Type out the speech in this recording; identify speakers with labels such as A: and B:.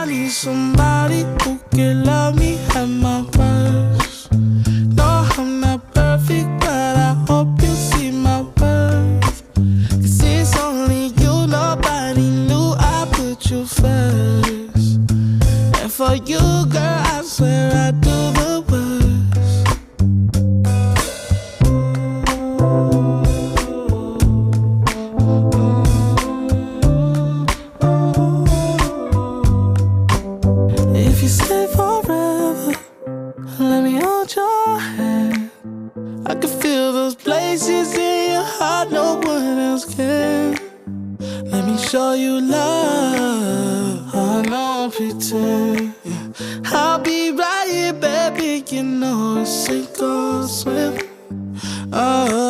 A: need somebody who can love me at my worst. No, I'm not perfect, but I hope you see my worth. 'Cause it's only you, nobody knew I put you first. And for you, girl, I swear I do the worst. If you stay forever, let me hold your hand. I can feel those places in your heart no one else can. Let me show you love, I don't pretend. I'll be right here, baby, you know it's sink or swim. Oh.